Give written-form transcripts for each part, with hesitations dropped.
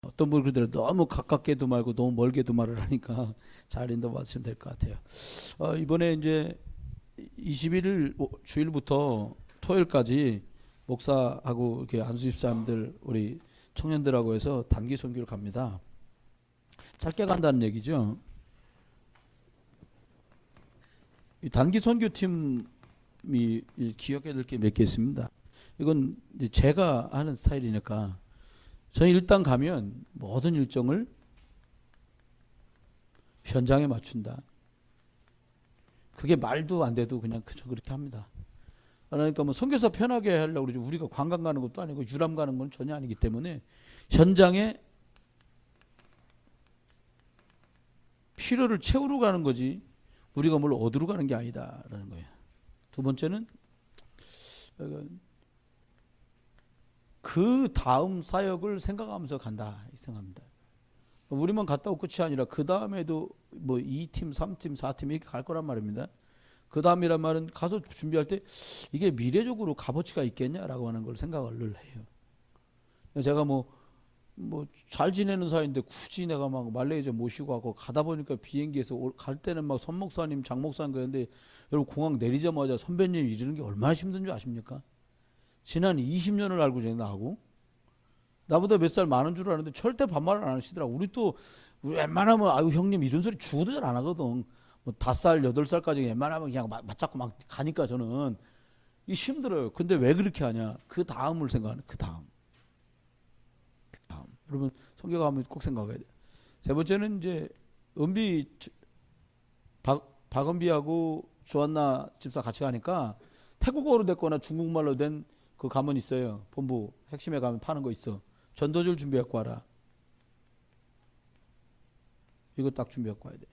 어떤 분이 그러더라고요. 너무 가깝게도 말고 너무 멀게도 말을 하니까 잘 인도받으시면 될 것 같아요. 이번에 이제 21일 주일부터 토요일까지 목사하고 이렇게 안수집사님들 우리 청년들하고 해서 단기 선교를 갑니다. 짧게 간다는 얘기죠. 이 단기 선교팀이 기억해야 될 게 몇 개 있습니다. 이건 이제 제가 하는 스타일이니까 저는 일단 가면 모든 일정을 현장에 맞춘다. 그게 말도 안 돼도 그냥 그저 그렇게 합니다. 그러니까 뭐 선교사 편하게 하려고 그러지 우리가 관광 가는 것도 아니고 유람 가는 건 전혀 아니기 때문에 현장에 필요를 채우러 가는 거지 우리가 뭘 얻으러 가는 게 아니다라는 거예요. 두 번째는 그 다음 사역을 생각하면서 간다 이 생각합니다. 우리만 갔다 올 끝이 아니라 그 다음에도 뭐 2팀, 3팀, 4팀 이렇게 갈 거란 말입니다. 그 다음이란 말은 가서 준비할 때 이게 미래적으로 값어치가 있겠냐라고 하는 걸 생각을 늘 해요. 제가 뭐 잘 지내는 사이인데 굳이 내가 막 말레이시아 모시고 가고 가다 보니까 비행기에서 갈 때는 막 선목사님, 장목사님 그랬는데 여러분 공항 내리자마자 선배님 이러는 게 얼마나 힘든 줄 아십니까? 지난 20년을 알고 지내 나하고 나보다 몇 살 많은 줄 아는데 절대 반말 안 하시더라고. 우리 또 웬만하면 아유 형님 이런 소리 죽어도 잘 안 하거든. 뭐 5살, 8살까지 웬만하면 그냥 맞잡고 막 가니까 저는 이 힘들어요. 근데 왜 그렇게 하냐? 그 다음을 생각하는 그 다음. 여러분 성경 가면 꼭 생각해야 돼요. 세 번째는 이제 은비 박은비하고 조한나 집사 같이 가니까 태국어로 됐거나 중국말로 된 그 가문 있어요. 본부 핵심에 가면 파는 거 있어. 전도줄 준비해갖고 와라. 이거 딱 준비해갖고 와야 돼.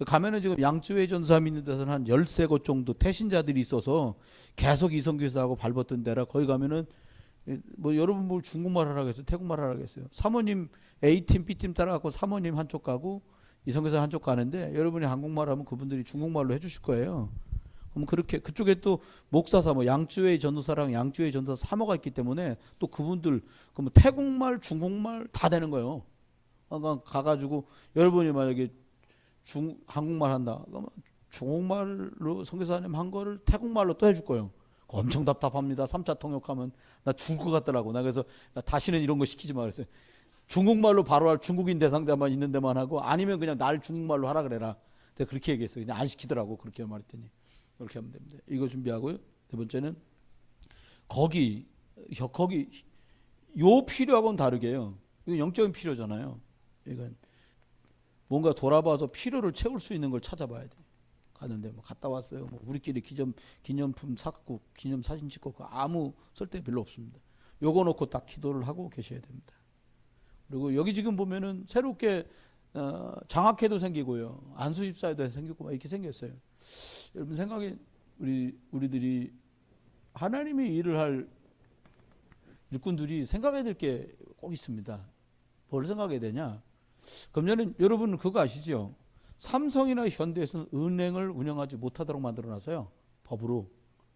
가면은 지금 양쯔회 전사함 있는 데서는 한 13곳 정도 태신자들이 있어서 계속 이성교사하고 밟았던 데라 거기 가면은 뭐 여러분 뭘 중국말 하라겠어요? 태국말 하라겠어요? 사모님 A팀, B팀 따라가고 사모님 한쪽 가고 이성교사 한쪽 가는데 여러분이 한국말 하면 그분들이 중국말로 해주실 거예요. 그럼 그렇게 그쪽에 또 목사 사모, 양쯔회 전도사랑 양쯔회 전도사 사모가 있기 때문에 또 그분들 그럼 태국말, 중국말 다 되는 거예요. 그러니까 가가지고 여러분이 만약에 한국말 한다. 그러면 중국말로 선교사님 한 거를 태국말로 또 해줄 거예요. 엄청 답답합니다. 3차 통역하면 나 죽을 것 같더라고. 나 그래서 나 다시는 이런 거 시키지 마 그랬어요. 중국말로 바로 할 중국인 대상자만 있는 데만 하고 아니면 그냥 날 중국말로 하라 그래라. 내가 그렇게 얘기했어요. 그냥 안 시키더라고. 그렇게 말했더니 그렇게 하면 됩니다. 이거 준비하고요. 네 번째는 거기 요 필요하고는 다르게요. 이건 영적인 필요잖아요. 이건 뭔가 돌아봐서 필요를 채울 수 있는 걸 찾아봐야 돼. 가는데 뭐 갔다 왔어요. 뭐 우리끼리 기념품 사갖고 기념 사진 찍고 아무 쓸데 별로 없습니다. 요거 놓고 딱 기도를 하고 계셔야 됩니다. 그리고 여기 지금 보면은 새롭게 장학회도 생기고요, 안수집사회도 생기고 막 이렇게 생겼어요. 여러분 생각에 우리들이 하나님의 일을 할 일꾼들이 생각해야 될 게 꼭 있습니다. 뭘 생각해야 되냐? 금년에 여러분 그거 아시죠? 삼성이나 현대에서는 은행을 운영하지 못하도록 만들어놨어요. 법으로.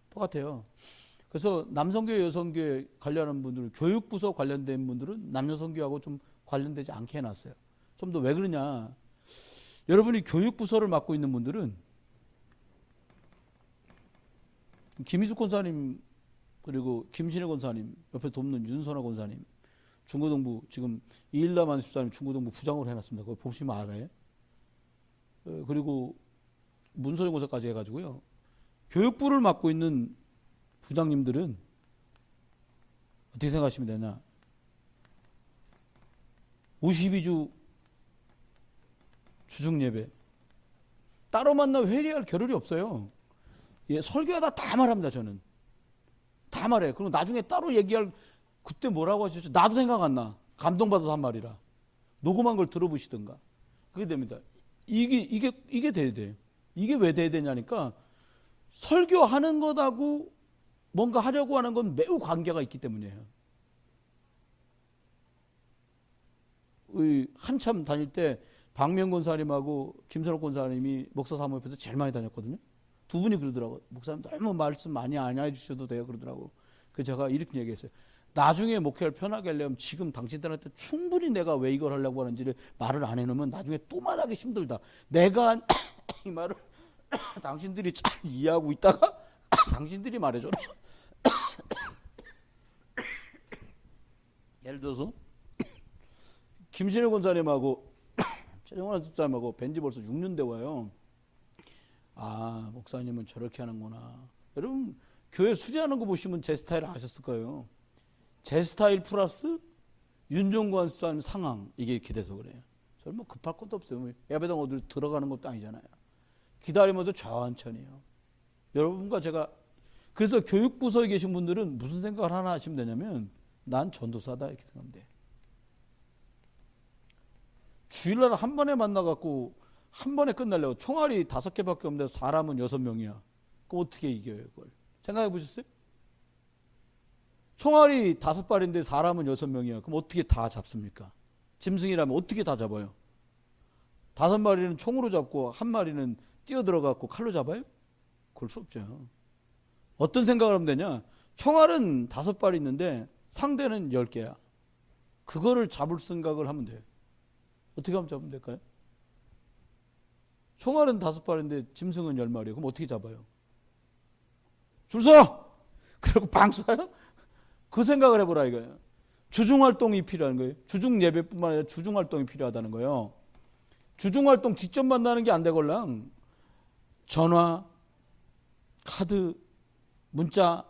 똑같아요. 그래서 남성교회, 여성교회 관련한 분들, 교육부서 관련된 분들은 남녀성교하고 좀 관련되지 않게 해놨어요. 좀 더 왜 그러냐? 여러분이 교육부서를 맡고 있는 분들은 김희숙 권사님 그리고 김신혜 권사님 옆에 돕는 윤선아 권사님 중고등부 지금 이일남 집사님 중고등부 부장으로 해놨습니다. 그거 보시면 알아요. 그리고 문선영 권사까지 해가지고요. 교육부를 맡고 있는 부장님들은 어떻게 생각하시면 되냐? 52주 주중예배 따로 만나 회의할 겨를이 없어요. 예, 설교하다 다 말합니다. 저는 다 말해요. 그리고 나중에 따로 얘기할 그때 뭐라고 하셨죠? 나도 생각 안 나. 감동받아서 한 말이라. 녹음한 걸 들어보시든가. 그게 됩니다. 이게 돼야 돼요. 이게 왜 돼야 되냐니까 설교하는 것하고 뭔가 하려고 하는 건 매우 관계가 있기 때문이에요. 한참 다닐 때 박명 권사님하고 김선옥 권사님이 목사 사모협에서 제일 많이 다녔거든요. 두 분이 그러더라고요. 목사님 너무 말씀 많이 안 해주셔도 돼요 그러더라고. 그래서 제가 이렇게 얘기했어요. 나중에 목회를 편하게 하려면 지금 당신들한테 충분히 내가 왜 이걸 하려고 하는지를 말을 안 해놓으면 나중에 또 말하기 힘들다. 내가 한 이 말을 당신들이 잘 이해하고 있다가 당신들이 말해줘라. 예를 들어서 김신혜 권사님하고 최정환 집사님하고 뵌지 벌써 6년 돼 와요. 아, 목사님은 저렇게 하는구나. 여러분 교회 수리하는 거 보시면 제 스타일 아셨을 거예요. 제 스타일 플러스 윤종관 집사님 상황, 이게 이렇게 돼서 그래요. 저는 뭐 급할 것도 없어요. 예배당 어디 들어가는 것도 아니잖아요. 기다리면서 천천히요. 여러분과 제가, 그래서 교육부서에 계신 분들은 무슨 생각을 하나 하시면 되냐면, 난 전도사다 이렇게 생각하면 돼. 주일날 한 번에 만나갖고 한 번에 끝날려고. 총알이 5개밖에 없는데 사람은 6명이야. 그럼 어떻게 이겨요 그걸? 생각해 보셨어요? 총알이 5발인데 사람은 6명이야. 그럼 어떻게 다 잡습니까? 짐승이라면 어떻게 다 잡아요? 5마리는 총으로 잡고 1마리는 뛰어들어갖고 칼로 잡아요? 그럴 수 없죠. 어떤 생각을 하면 되냐? 총알은 5발 있는데 상대는 10개야. 그거를 잡을 생각을 하면 돼요. 어떻게 하면 잡으면 될까요? 총알은 5발인데 짐승은 10마리예요. 그럼 어떻게 잡아요? 줄 서! 그리고 방 쏴요? 그 생각을 해보라 이거예요. 주중활동이 필요한 거예요. 주중 예배뿐만 아니라 주중활동이 필요하다는 거예요. 주중활동 직접 만나는 게 안 되걸랑 전화, 카드, 문자,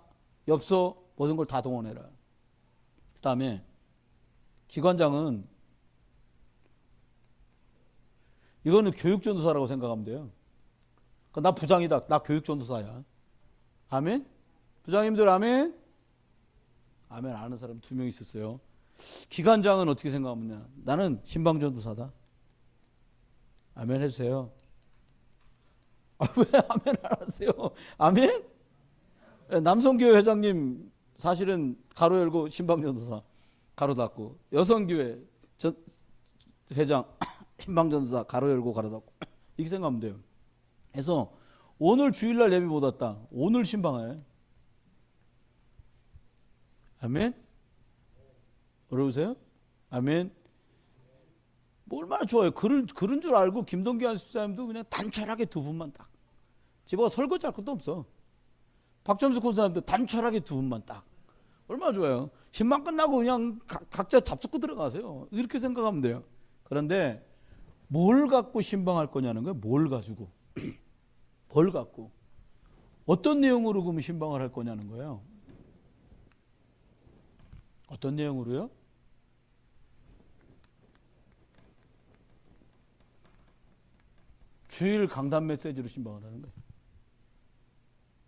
엽서 모든 걸 다 동원해라. 그 다음에 기관장은, 이거는 교육전도사라고 생각하면 돼요. 나 부장이다. 나 교육전도사야. 아멘? 부장님들 아멘? 아멘 아는 사람 2명 있었어요. 기관장은 어떻게 생각하느냐? 나는 신방전도사다. 아멘 해주세요. 왜 아멘 안 하세요? 아멘? 남성교회 회장님 사실은 가로 열고 신방전도사 가로 닫고, 여성교회 회장 신방전도사 가로 열고 가로 닫고, 이렇게 생각하면 돼요. 그래서 오늘 주일날 예배 못 왔다. 오늘 신방해. 아멘? 어려우세요? 아멘? 뭐 얼마나 좋아요. 그런 줄 알고 김동기 집사님도 그냥 단촐하게 2분만 딱. 집어가 설거지 할 것도 없어. 박점수 권사님도 단촐하게 2분만 딱. 얼마나 좋아요. 신방 끝나고 그냥 각자 잡숫고 들어가세요. 이렇게 생각하면 돼요. 그런데 뭘 갖고 신방할 거냐는 거예요. 뭘 가지고. 뭘 갖고. 어떤 내용으로 그러면 신방을 할 거냐는 거예요. 어떤 내용으로요? 주일 강단 메시지로 신방을 하는 거예요.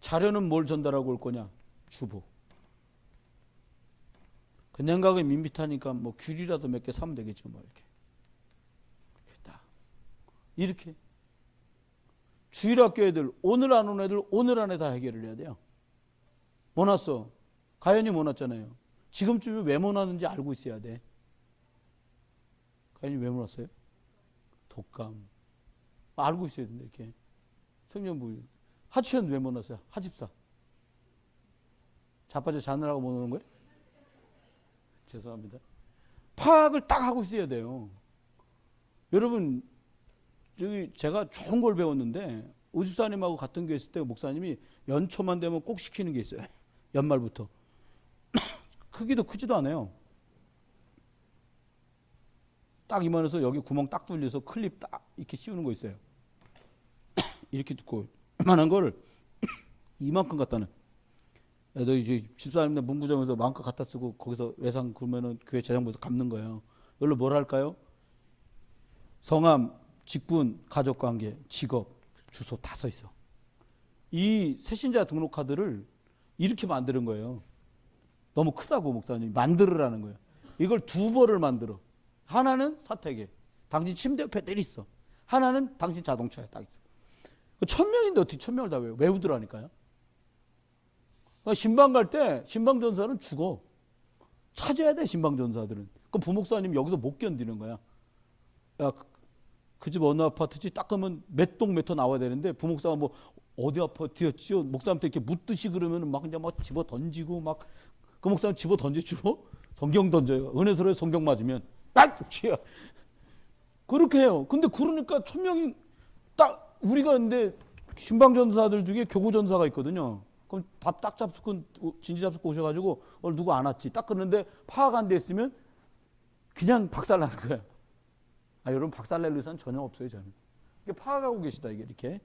자료는 뭘 전달하고 올 거냐? 주보. 그냥 가기 밋밋하니까 뭐 귤이라도 몇 개 사면 되겠죠. 뭐 이렇게. 이렇게. 주일학교 애들, 오늘 안 온 애들 오늘 안에 다 해결을 해야 돼요. 못 왔어. 가연이 못 왔잖아요. 지금쯤에 왜 못 왔는지 알고 있어야 돼. 가연이 왜 못 왔어요? 독감. 알고 있어야 된다 이렇게. 청년부. 하치현 왜 못 왔어요? 하집사. 자빠져 자느라고 못 오는 거예요? 죄송합니다. 파악을 딱 하고 있어야 돼요. 여러분, 저기 제가 좋은 걸 배웠는데, 오집사님하고 같은 교회 있을 때 목사님이 연초만 되면 꼭 시키는 게 있어요. 연말부터. 크기도 크지도 않아요. 딱 이만해서 여기 구멍 딱 뚫려서 클립 딱 이렇게 씌우는 거 있어요. 이렇게 듣고 이만한 걸 이만큼 갖다는. 너 이제 집사님네 문구점에서 마음껏 갖다 쓰고 거기서 외상 그러면은 교회 재정부에서 갚는 거예요. 이걸로 뭘 할까요? 성함, 직분, 가족관계, 직업, 주소 다 써 있어. 이 새신자 등록 카드를 이렇게 만드는 거예요. 너무 크다고 목사님이 만들으라는 거예요. 이걸 2벌을 만들어. 하나는 사택에, 당신 침대 옆에 늘 있어. 하나는 당신 자동차에 딱 있어. 1000명인데 어떻게 1000명을 다 외우더라니까요. 신방 갈 때 신방전사는 죽어. 찾아야 돼 신방전사들은. 그럼 부목사님 여기서 못 견디는 거야. 야, 그 집 어느 아파트지? 딱 가면 몇 동 몇 호 나와야 되는데 부목사가 뭐 어디 아파트였지요? 목사님한테 이렇게 묻듯이 그러면 막 그냥 막 집어 던지고 막 그 목사님 집어 던지시고 성경 던져요. 은혜스러워 성경 맞으면 딱 치여. 그렇게 해요. 근데 그러니까 천명이 딱 우리가 근데 신방전사들 중에 교구전사가 있거든요. 그럼 밥 딱 잡수고 진지 잡수고 오셔가지고 오늘 누구 안 왔지? 딱 그러는데 파악 안 됐으면 그냥 박살나는 거야. 아, 여러분 박살낼 의사는 전혀 없어요, 저는. 이게 파악하고 계시다, 이게 이렇게.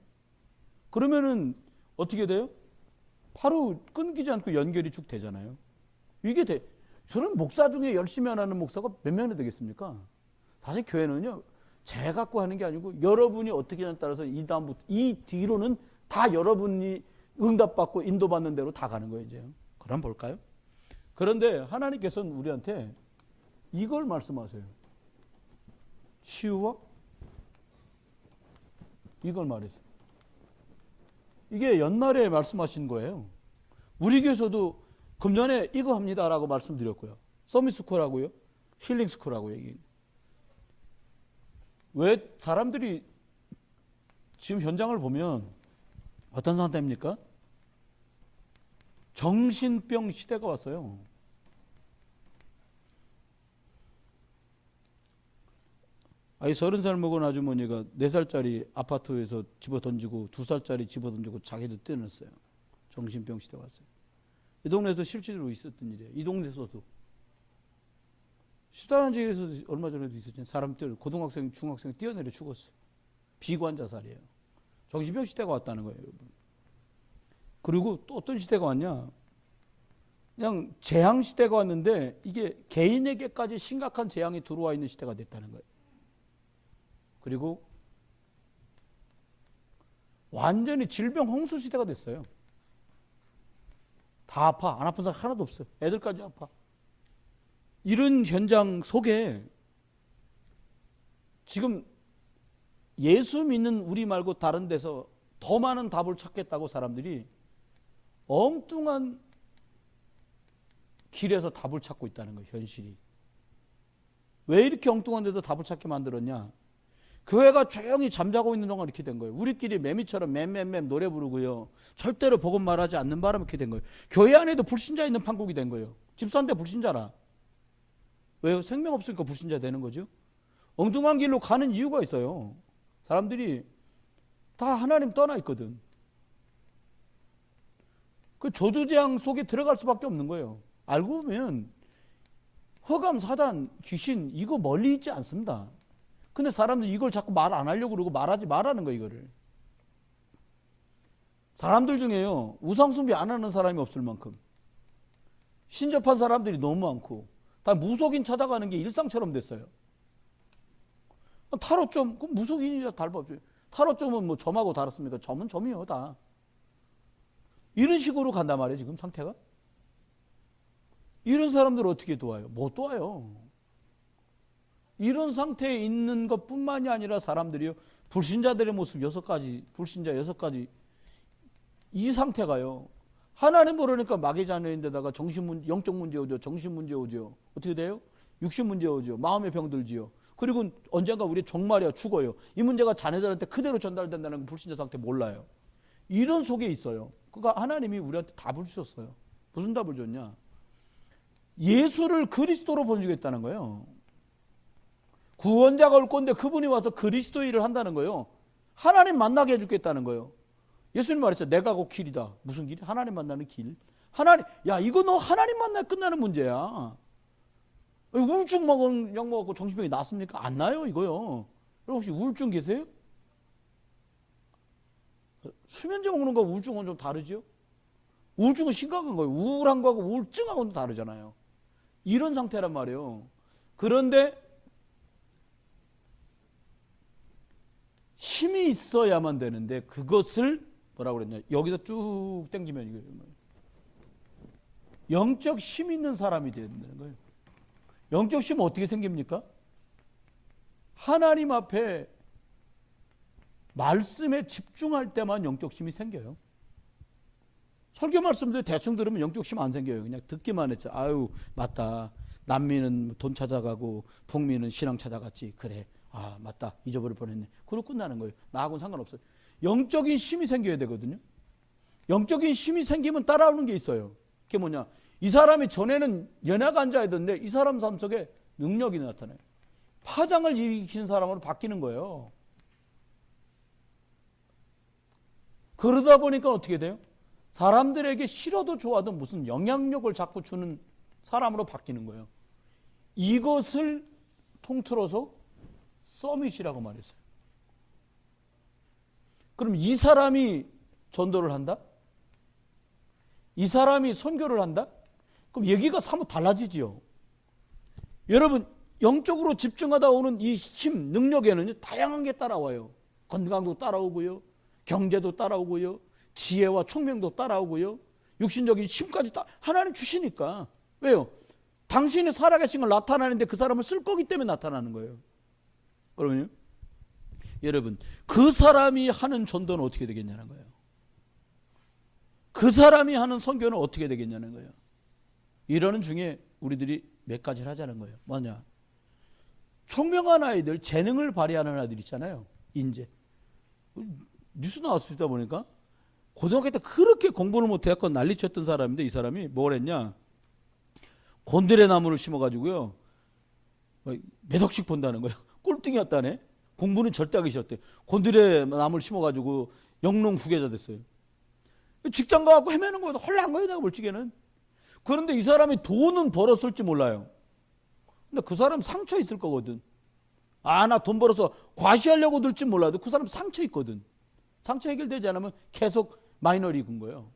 그러면은 어떻게 돼요? 바로 끊기지 않고 연결이 쭉 되잖아요. 이게 돼. 저는 목사 중에 열심히 안 하는 목사가 몇 명이나 되겠습니까? 사실 교회는요, 제 갖고 하는 게 아니고 여러분이 어떻게 하냐에 따라서 이 다음부터, 이 뒤로는 다 여러분이 응답받고 인도받는 대로 다 가는 거예요, 이제. 그럼 볼까요? 그런데 하나님께서는 우리한테 이걸 말씀하세요. 치유와 이걸 말했어요. 이게 연말에 말씀하신 거예요. 우리 교회에서도 금년에 이거 합니다라고 말씀드렸고요. 서밋스쿨하고요. 힐링스쿨하고요. 왜 사람들이 지금 현장을 보면 어떤 상태입니까? 정신병 시대가 왔어요. 아니 30살 먹은 아주머니가 4살짜리 아파트에서 집어 던지고 2살짜리 집어 던지고 자기도 떼냈어요. 정신병 시대가 왔어요. 이 동네에서 실제로 있었던 일이에요. 이 동네에서도. 수단지에서 얼마 전에도 있었잖아요. 사람 고등학생, 중학생 뛰어내려 죽었어요. 비관 자살이에요. 정신병 시대가 왔다는 거예요, 여러분. 그리고 또 어떤 시대가 왔냐? 그냥 재앙 시대가 왔는데 이게 개인에게까지 심각한 재앙이 들어와 있는 시대가 됐다는 거예요. 그리고 완전히 질병 홍수 시대가 됐어요. 다 아파. 안 아픈 사람 하나도 없어요. 애들까지 아파. 이런 현장 속에 지금 예수 믿는 우리 말고 다른 데서 더 많은 답을 찾겠다고 사람들이 엉뚱한 길에서 답을 찾고 있다는 거예요. 현실이. 왜 이렇게 엉뚱한 데서 답을 찾게 만들었냐? 교회가 조용히 잠자고 있는 동안 이렇게 된 거예요. 우리끼리 매미처럼 맴 노래 부르고요. 절대로 복음 말하지 않는 바람에 이렇게 된 거예요. 교회 안에도 불신자 있는 판국이 된 거예요. 집사인데 불신자라. 왜요? 생명 없으니까 불신자 되는 거죠. 엉뚱한 길로 가는 이유가 있어요. 사람들이 다 하나님 떠나 있거든. 그 저주재앙 속에 들어갈 수밖에 없는 거예요. 알고 보면 허감, 사단, 귀신 이거 멀리 있지 않습니다. 근데 사람들이 이걸 자꾸 말 안 하려고 그러고 말하지 말라는 거예요, 이거를. 사람들 중에요, 우상숭배 안 하는 사람이 없을 만큼 신접한 사람들이 너무 많고 다 무속인 찾아가는 게 일상처럼 됐어요. 타로점, 그 무속인이라 달법죠. 타로점은 뭐 점하고 다릅습니까? 점은 점이요, 다. 이런 식으로 간단 말이에요, 지금 상태가. 이런 사람들 어떻게 도와요? 못 도와요. 이런 상태에 있는 것뿐만이 아니라 사람들이요, 불신자들의 모습 6가지, 불신자 6가지, 이 상태가요, 하나님 모르니까 마귀 자녀인데다가 영적 문제 오죠. 정신 문제 오죠. 어떻게 돼요? 육신 문제 오죠. 마음의 병 들지요. 그리고 언젠가 우리 종말이야, 죽어요. 이 문제가 자녀들한테 그대로 전달된다는 건 불신자 상태 몰라요. 이런 속에 있어요. 그러니까 하나님이 우리한테 답을 주셨어요. 무슨 답을 줬냐? 예수를 그리스도로 보여주겠다는 거예요. 구원자가 올 건데 그분이 와서 그리스도 일을 한다는 거예요. 하나님 만나게 해주겠다는 거예요. 예수님 말했죠. 내가 곧 길이다. 무슨 길이? 하나님 만나는 길. 하나님, 야, 이거 너 하나님 만나야 끝나는 문제야. 우울증 먹은 약 먹고 정신병이 낫습니까? 안 나요, 이거요. 여러분 혹시 우울증 계세요? 수면제 먹는 거 우울증은 좀 다르죠? 우울증은 심각한 거예요. 우울한 거하고 우울증하고는 다르잖아요. 이런 상태란 말이에요. 그런데 힘이 있어야만 되는데 그것을 뭐라고 그랬냐? 여기서 쭉 당기면 이거예요. 영적 힘 있는 사람이 되야 된다는 거예요. 영적 힘은 어떻게 생깁니까? 하나님 앞에 말씀에 집중할 때만 영적 힘이 생겨요. 설교 말씀들 대충 들으면 영적 힘 안 생겨요. 그냥 듣기만 했죠. 아유, 맞다. 남미는 돈 찾아가고 북미는 신앙 찾아갔지. 그래. 아, 맞다. 잊어버릴 뻔했네. 그러고 끝나는 거예요. 나하고는 상관없어요. 영적인 힘이 생겨야 되거든요. 영적인 힘이 생기면 따라오는 게 있어요. 그게 뭐냐? 이 사람이 전에는 연약한자였는데 이 사람 삶 속에 능력이 나타나요. 파장을 일으키는 사람으로 바뀌는 거예요. 그러다 보니까 어떻게 돼요? 사람들에게 싫어도 좋아도 무슨 영향력을 자꾸 주는 사람으로 바뀌는 거예요. 이것을 통틀어서 서밋이라고 말했어요. 그럼 이 사람이 전도를 한다? 이 사람이 선교를 한다? 그럼 얘기가 사뭇 달라지지요. 여러분, 영적으로 집중하다 오는 이 힘, 능력에는 다양한 게 따라와요. 건강도 따라오고요. 경제도 따라오고요. 지혜와 총명도 따라오고요. 육신적인 힘까지 하나님 주시니까. 왜요? 당신이 살아계신 걸 나타나는데 그 사람을 쓸 거기 때문에 나타나는 거예요. 그러면요, 여러분, 그 사람이 하는 전도는 어떻게 되겠냐는 거예요. 그 사람이 하는 선교는 어떻게 되겠냐는 거예요. 이러는 중에 우리들이 몇 가지를 하자는 거예요. 뭐냐? 총명한 아이들, 재능을 발휘하는 아이들 있잖아요. 인재. 뉴스 나왔습니다 보니까 고등학교 때 그렇게 공부를 못해갖고 난리쳤던 사람인데 이 사람이 뭘 했냐? 곤드레 나무를 심어가지고요. 몇 억씩 번다는 거예요. 꼴등이었다네. 공부는 절대 하기 싫었대. 곤드레 나무를 심어가지고 영농 후계자 됐어요. 직장 가갖고 헤매는 거예요. 헐난 거예요, 내가 멀찍이는. 그런데 이 사람이 돈은 벌었을지 몰라요. 근데 그 사람 상처 있을 거거든. 아, 나 돈 벌어서 과시하려고 들지 몰라도 그 사람 상처 있거든. 상처 해결되지 않으면 계속 마이너리그인 거예요.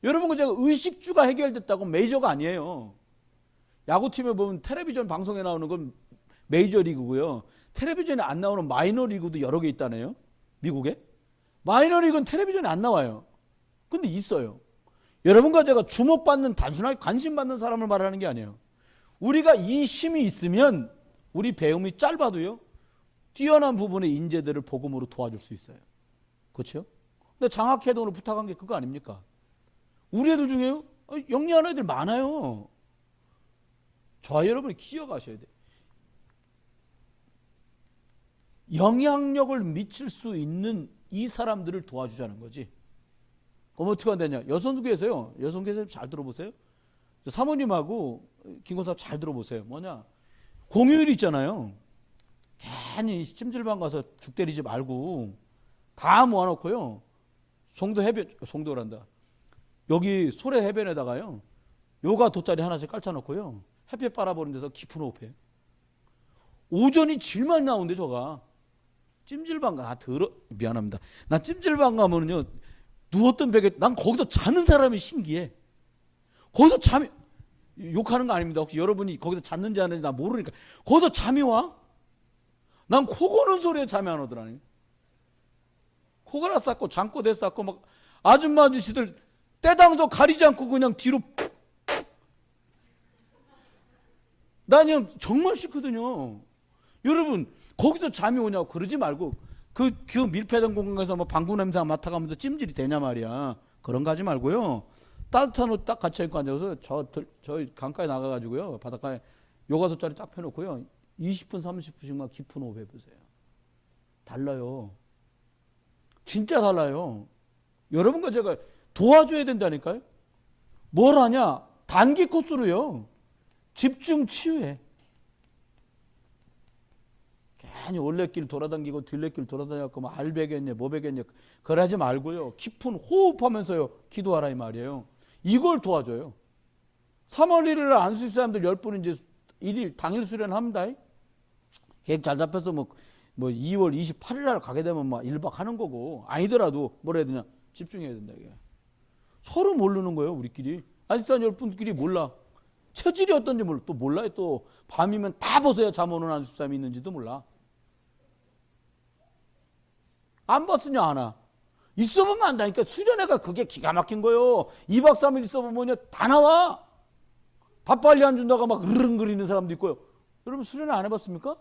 여러분, 그 제가 의식주가 해결됐다고 메이저가 아니에요. 야구팀에 보면 텔레비전 방송에 나오는 건 메이저리그고요. 텔레비전에 안 나오는 마이너리그도 여러 개 있다네요. 미국에. 마이너리그는 텔레비전에 안 나와요. 근데 있어요. 여러분과 제가 주목받는, 단순하게 관심받는 사람을 말하는 게 아니에요. 우리가 이 힘이 있으면 우리 배움이 짧아도요, 뛰어난 부분의 인재들을 복음으로 도와줄 수 있어요. 그렇죠? 근데 장학회동을 부탁한 게 그거 아닙니까? 우리 애들 중에요, 영리한 애들 많아요. 저와 여러분이 기억하셔야 돼요. 영향력을 미칠 수 있는 이 사람들을 도와주자는 거지. 그럼 어떻게 하면 되냐? 여성교회에서요. 여성교회에서 잘 들어보세요. 사모님하고 김권사 잘 들어보세요. 뭐냐? 공휴일 있잖아요. 괜히 찜질방 가서 죽 때리지 말고 다 모아놓고요. 송도란다. 여기 소래 해변에다가요. 요가 돗자리 하나씩 깔쳐놓고요. 햇볕 빨아보는 데서 깊은 호흡해요. 오전이 제일 많이 나오는데 저가. 찜질방 미안합니다. 나 찜질방 가면은요, 누웠던 베개, 난 거기서 자는 사람이 신기해. 거기서 잠이, 욕하는 거 아닙니다. 혹시 여러분이 거기서 잤는지 안 했는지 나 모르니까. 거기서 잠이 와? 난 코 고는 소리에 잠이 안 오더라니. 코가 쌌고 잠꼬대 쌌고 막 아줌마 아저씨들 때당서 가리지 않고 그냥 뒤로 푹. 난 그냥 정말 싫거든요. 여러분, 거기서 잠이 오냐고 그러지 말고 그 밀폐된 공간에서 뭐 방구 냄새 맡아가면서 찜질이 되냐 말이야. 그런 거 하지 말고요. 따뜻한 옷 딱 갖춰 입고 앉아서 저희 강가에 나가가지고요. 바닷가에 요가 돗자리 딱 펴놓고요. 20분 30분씩만 깊은 호흡 해보세요. 달라요. 진짜 달라요. 여러분과 제가 도와줘야 된다니까요. 뭘 하냐? 단기 코스로요. 집중 치유해. 괜히 올레길 돌아다니고 딜레길 돌아다니고 뭐 알배겠냐 뭐배겠냐 그러지 말고요. 깊은 호흡하면서요. 기도하라 이 말이에요. 이걸 도와줘요. 3월 1일 안수집 사람들 10분 이제 1일 당일 수련합니다. 계획 잘 잡혀서 뭐 2월 28일 날 가게 되면 막 1박 하는 거고, 아니더라도 뭐라 해야 되냐? 집중해야 된다 이게. 서로 모르는 거예요, 우리끼리. 안수집 사람 10분끼리 몰라. 체질이 어떤지 몰라. 또 몰라요. 또 밤이면 다 벗어야 잠 오는 안수집 사람이 있는지도 몰라. 안 봤으냐 하나. 있어보면 안다니까. 수련회가 그게 기가 막힌 거예요. 2박 3일 있어보면 다 나와. 밥 빨리 안 준다고 막 으르렁거리는 사람도 있고요. 여러분 수련회 안 해봤습니까?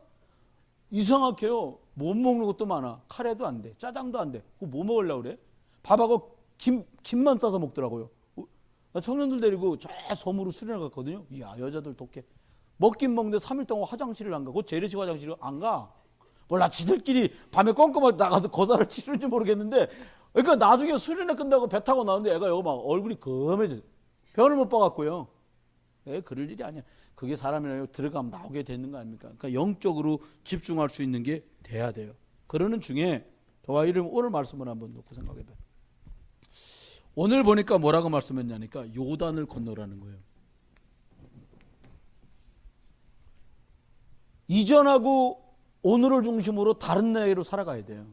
이상하게요. 못 먹는 것도 많아. 카레도 안 돼. 짜장도 안 돼. 그거 뭐 먹으려고 그래? 밥하고 김만 싸서 먹더라고요. 나 청년들 데리고 저 섬으로 수련회 갔거든요. 이야, 여자들 독해. 먹긴 먹는데 3일 동안 화장실을 안 가. 그 재래식 화장실을 안 가. 몰라, 지들끼리 밤에 껌껌하게 나가서 거사를 치는지 모르겠는데, 그러니까 나중에 수련회 끝나고 배 타고 나오는데 애가 여기 막 얼굴이 검해져. 변을 못 봐갖고요. 그럴 일이 아니야. 그게 사람이 들어가면 나오게 되는 거 아닙니까? 그러니까 영적으로 집중할 수 있는 게 돼야 돼요. 그러는 중에 저와 이름 오늘 말씀을 한번 놓고 생각해 봐요. 오늘 보니까 뭐라고 말씀했냐니까 요단을 건너라는 거예요. 이전하고 오늘을 중심으로 다른 나이로 살아가야 돼요.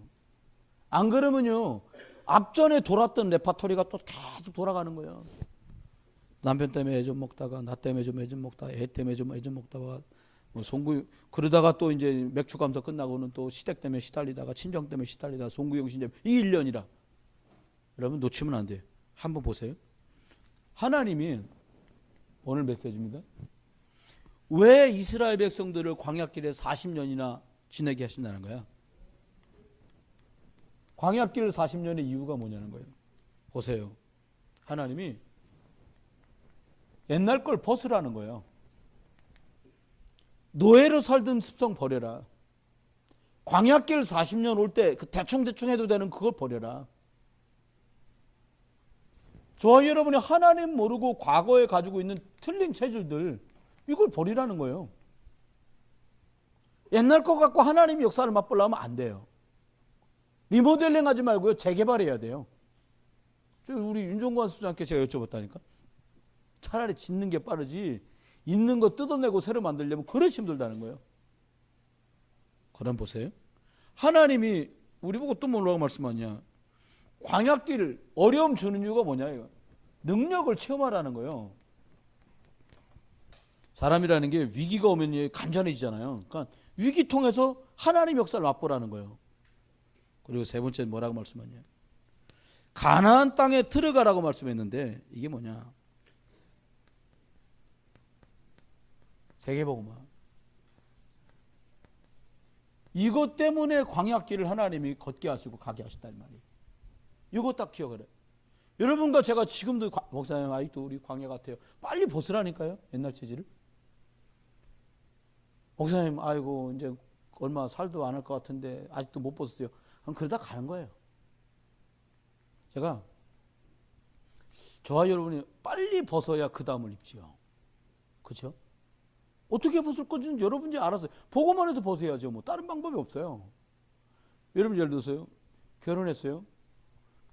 안 그러면요 앞전에 돌았던 레파토리가 또 계속 돌아가는 거예요. 남편 때문에 애 좀 먹다가 나 때문에 좀 애 좀 먹다가 애 때문에 좀 애 좀 먹다가 뭐 송구 그러다가 또 이제 맥주 감사 끝나고는 또 시댁 때문에 시달리다가 친정 때문에 시달리다가 송구영 신제 이 1년이라 여러분 놓치면 안 돼요. 한번 보세요. 하나님이 오늘 메시지입니다. 왜 이스라엘 백성들을 광야길에 40년이나 지내게 하신다는 거야? 광야길 40년의 이유가 뭐냐는 거예요. 보세요. 하나님이 옛날 걸 벗으라는 거예요. 노예로 살던 습성 버려라. 광야길 40년 올 때 그 대충 해도 되는 그걸 버려라. 저와 여러분이 하나님 모르고 과거에 가지고 있는 틀린 체질들 이걸 버리라는 거예요. 옛날 거 갖고 하나님 역사를 맛보려면 안 돼요. 리모델링 하지 말고요. 재개발해야 돼요. 우리 윤종관 수장께 제가 여쭤봤다니까. 차라리 짓는 게 빠르지 있는 거 뜯어내고 새로 만들려면 그래 힘들다는 거예요. 그럼 보세요. 하나님이 우리 보고 또 뭐라고 말씀하냐. 광야길 어려움 주는 이유가 뭐냐. 이거. 능력을 체험하라는 거예요. 사람이라는 게 위기가 오면 간절해지잖아요. 그러니까 위기 통해서 하나님 역사를 맛보라는 거예요. 그리고 세 번째 뭐라고 말씀하냐. 가나안 땅에 들어가라고 말씀했는데 이게 뭐냐. 세계복음화. 이것 때문에 광야길을 하나님이 걷게 하시고 가게 하셨단 말이에요. 이거 딱 기억을 해요. 여러분과 제가 지금도 목사님 아직도 우리 광야 같아요. 빨리 벗으라니까요. 옛날 체질을. 목사님 아이고 이제 얼마 살도 안 할 것 같은데 아직도 못 벗었어요. 그럼 그러다 가는 거예요. 제가 저와 여러분이 빨리 벗어야 그 다음을 입지요. 그렇죠? 어떻게 벗을 건지는 여러분이 알아서 보고만 해서 벗어야죠. 뭐 다른 방법이 없어요. 여러분 예를 들어서요. 결혼했어요.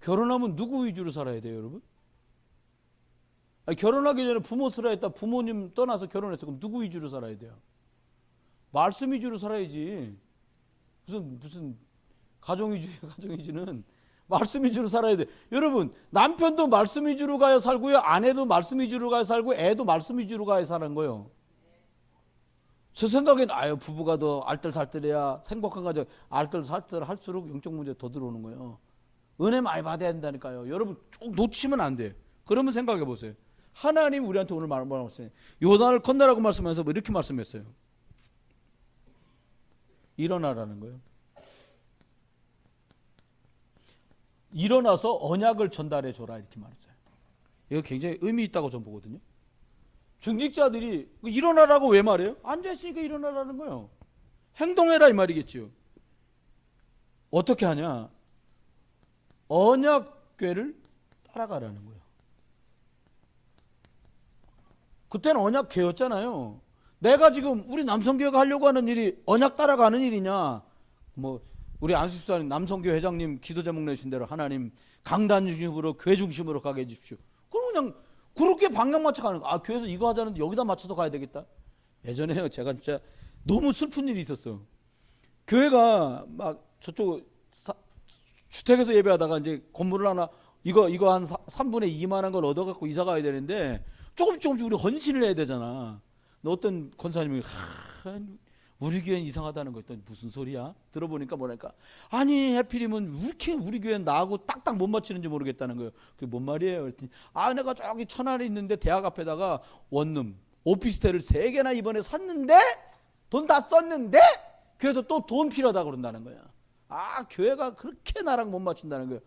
결혼하면 누구 위주로 살아야 돼요, 여러분? 아니, 결혼하기 전에 부모 쓰라 했다 부모님 떠나서 결혼했어. 그럼 누구 위주로 살아야 돼요? 말씀 위주로 살아야지. 무슨 가정 위주는 말씀 위주로 살아야 돼. 여러분 남편도 말씀 위주로 가야 살고요. 아내도 말씀 위주로 가야 살고 애도 말씀 위주로 가야 사는 거예요. 제 생각엔 부부가 더 알뜰살뜰해야 행복한 가정. 알뜰살뜰 할수록 영적 문제 더 들어오는 거예요. 은혜 많이 받아야 된다니까요. 여러분 꼭 놓치면 안 돼. 그러면 생각해 보세요. 하나님 우리한테 오늘 말씀하셨어요. 요단을 건너라고 말씀하면서 이렇게 말씀했어요. 일어나라는 거예요. 일어나서 언약을 전달해 줘라 이렇게 말했어요. 이거 굉장히 의미 있다고 저는 보거든요. 중직자들이 일어나라고 왜 말해요? 앉아있으니까 일어나라는 거예요. 행동해라 이 말이겠죠. 어떻게 하냐? 언약궤를 따라가라는 거예요. 그때는 언약궤였잖아요. 내가 지금 우리 남성교회가 하려고 하는 일이 언약 따라가는 일이냐? 뭐 우리 안수집사님 남성교회 회장님 기도 제목 내신 대로 하나님 강단 중심으로 교회 중심으로 가게 해주십시오. 그럼 그냥 그렇게 방향 맞춰 가는 거. 교회에서 이거 하자는데 여기다 맞춰서 가야 되겠다. 예전에요 제가 진짜 너무 슬픈 일이 있었어. 교회가 막 저쪽 주택에서 예배하다가 이제 건물을 하나 이거 한 3분의 2만한 걸 얻어갖고 이사 가야 되는데 조금씩 우리 헌신을 해야 되잖아. 어떤 권사님이 우리 교회는 이상하다는 거 했더니 무슨 소리야? 들어보니까 뭐랄까 아니 해필이면 이렇게 우리 교회는 나하고 딱딱 못 맞추는지 모르겠다는 거예요. 그게 뭔 말이에요? 그랬더니 내가 저기 천안에 있는데 대학 앞에다가 원룸 오피스텔을 3개나 이번에 샀는데 돈 다 썼는데 그래서 또 돈 필요하다 그런다는 거야. 교회가 그렇게 나랑 못 맞춘다는 거예요.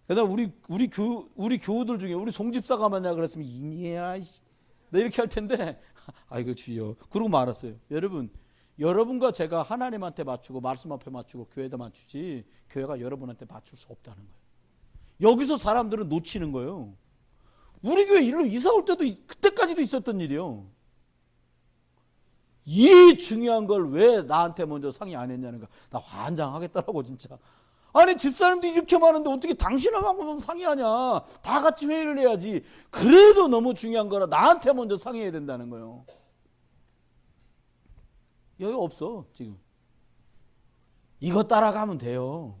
그래서 우리 교우들 중에 우리 송집사가 만나 그랬으면 이니야 나 이렇게 할 텐데 아이고 주여 그러고 말았어요. 여러분과 제가 하나님한테 맞추고 말씀 앞에 맞추고 교회에다 맞추지 교회가 여러분한테 맞출 수 없다는 거예요. 여기서 사람들은 놓치는 거예요. 우리 교회 일로 이사 올 때도 그때까지도 있었던 일이요. 이 중요한 걸 왜 나한테 먼저 상의 안 했냐는 거. 나 환장하겠더라고 진짜. 아니 집사람들이 이렇게 많은데 어떻게 당신하고는 상의하냐. 다 같이 회의를 해야지. 그래도 너무 중요한 거라 나한테 먼저 상의해야 된다는 거예요. 여기 없어 지금. 이거 따라가면 돼요.